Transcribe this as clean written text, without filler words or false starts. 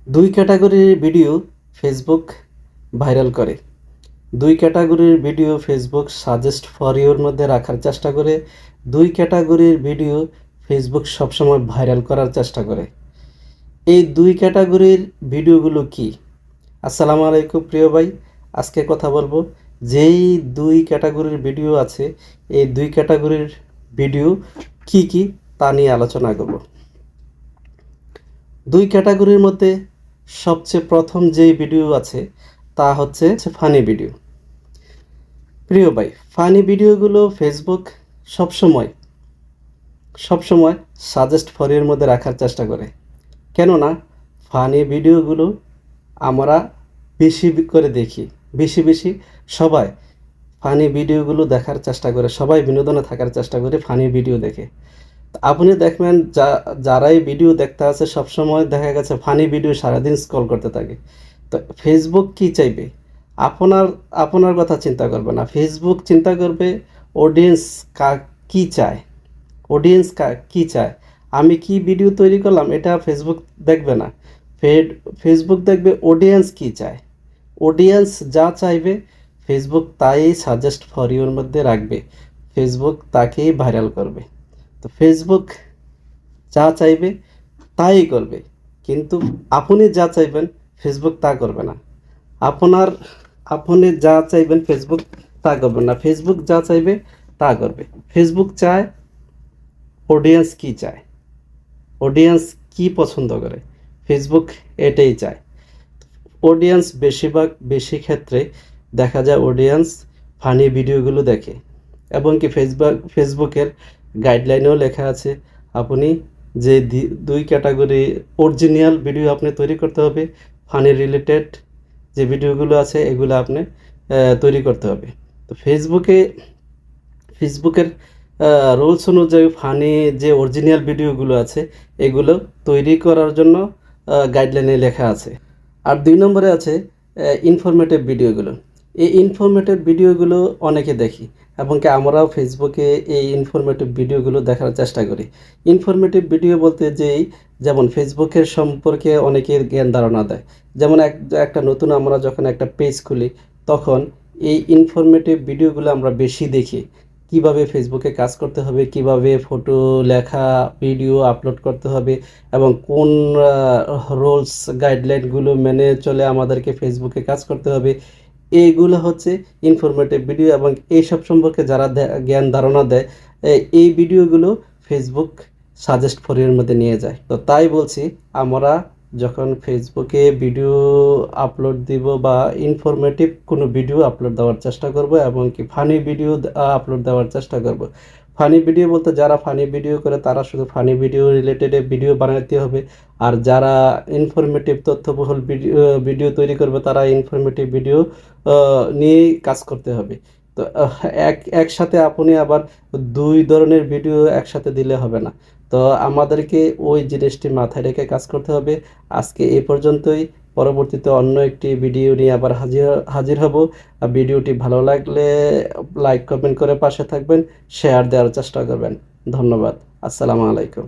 দুই ক্যাটাগরির video Facebook viral করে। দুই ক্যাটাগরির video Facebook suggest for your মধ্যে রাখার চেষ্টা করে। দুই ক্যাটাগরির ভিডিও ফেসবুক সবসময় ভাইরাল করার চেষ্টা করে। এই দুই ক্যাটাগরির ভিডিওগুলো কি? আসসালামু আলাইকুম প্রিয় ভাই, আজকে কথা বলবো যেই দুই ক্যাটাগরির ভিডিও আছে, এই দুই ক্যাটাগরির ভিডিও কি কি তা নিয়ে আলোচনা করব। দুই ক্যাটাগরির মধ্যে সবচেয়ে প্রথম যেই ভিডিও আছে তা হচ্ছে ফানি ভিডিও। প্রিয় ভাই, ফানি ভিডিওগুলো ফেসবুক সবসময় সবসময় সাজেস্ট ফর এর মধ্যে রাখার চেষ্টা করে। কেননা ফানি ভিডিওগুলো আমরা বেশি করে দেখি, বেশি বেশি সবাই ফানি ভিডিওগুলো দেখার চেষ্টা করে, সবাই বিনোদনে থাকার চেষ্টা করে, ফানি ভিডিও দেখে। আপনি দেখবেন যারাই ভিডিও দেখতে আছে সবসময় দেখা গেছে ফানি ভিডিও সারাদিন স্ক্রল করতে থাকে। তো ফেসবুক কি চাইবে? আপনার আপনার কথা চিন্তা করবে না, ফেসবুক চিন্তা করবে অডিয়েন্স কি চায়, অডিয়েন্স কি চায়। আমি কি ভিডিও তৈরি করলাম এটা ফেসবুক দেখবে না, ফেসবুক দেখবে অডিয়েন্স কি চায়। অডিয়েন্স যা চাইবে ফেসবুক তাই সাজেস্ট ফর ইউর মধ্যে রাখবে, ফেসবুক তাকেই ভাইরাল করবে। তো ফেসবুক যা চাইবে তাই করবে, কিন্তু আপনি যা চাইবেন ফেসবুক তা করবে না। আপনার আপনি যা চাইবেন ফেসবুক তা করবে না, ফেসবুক যা চাইবে তা করবে। ফেসবুক চায় অডিয়েন্স কি চায়, অডিয়েন্স কি পছন্দ করে, ফেসবুক এটাই চায়। অডিয়েন্স বেশি ক্ষেত্রে দেখা যায় অডিয়েন্স ফানি ভিডিওগুলো দেখে, এবং কি ফেসবুকের গাইডলাইনেও লেখা আছে আপনি যে দুই ক্যাটাগরি অরিজিনাল ভিডিও আপনি তৈরি করতে হবে, ফানি রিলেটেড যে ভিডিওগুলো আছে এগুলো আপনি তৈরি করতে হবে। তো ফেসবুকের রুলস অনুযায়ী ফানি যে অরিজিনাল ভিডিওগুলো আছে এগুলো তৈরি করার জন্য গাইডলাইনে লেখা আছে। আর ২ নম্বরে আছে ইনফরমেটিভ ভিডিওগুলো। এই ইনফরমেটিভ ভিডিওগুলো অনেকে দেখি, এবং কি আমরাও ফেসবুকে এই ইনফরমেটিভ ভিডিওগুলো দেখার চেষ্টা করি। ইনফরমেটিভ ভিডিও বলতে যেমন ফেসবুকের সম্পর্কে অনেকের জ্ঞান ধারণা দেয়। যেমন একটা নতুন আমরা যখন একটা পেজ খুলি তখন এই ইনফরমেটিভ ভিডিওগুলো আমরা বেশি দেখি। কিভাবে ফেসবুকে কাজ করতে হবে, কিভাবে ফটো, লেখা, ভিডিও আপলোড করতে হবে, এবং কোন রুলস গাইডলাইনগুলো মেনে চলে আমাদেরকে ফেসবুকে কাজ করতে হবে, এইগুলো হচ্ছে ইনফরমেটিভ ভিডিও। এবং এইসব সম্পর্কে যারা জ্ঞান ধারণা দেয় এই ভিডিওগুলো ফেসবুক সাজেস্ট ফর এর মধ্যে নিয়ে যায়। তো তাই বলছি, আমরা যখন ফেসবুকে ভিডিও আপলোড দিব বা ইনফরমেটিভ কোনো ভিডিও আপলোড দেওয়ার চেষ্টা করব, এবং কি ফানি ভিডিও আপলোড দেওয়ার চেষ্টা করব। ফানি ভিডিও বলতে যারা ফানি ভিডিও করে তারা শুধু ফানি ভিডিও রিলেটেড ভিডিও বানাতে হবে, আর যারা ইনফরমেটিভ তথ্যবহুল ভিডিও তৈরি করবে তারা ইনফরমেটিভ ভিডিও নিয়েই কাজ করতে হবে। তো একসাথে আপনি আবার দুই ধরনের ভিডিও একসাথে দিলে হবে না। তো আমাদেরকে ওই জিনিসটি মাথায় রেখে কাজ করতে হবে। আজকে এই পর্যন্তই, পরবর্তীতে অন্য একটি ভিডিও নিয়ে আবার হাজির হব। আর ভিডিওটি ভালো লাগলে লাইক কমেন্ট করে পাশে থাকবেন, শেয়ার দেওয়ার চেষ্টা করবেন। ধন্যবাদ। আসসালামু আলাইকুম।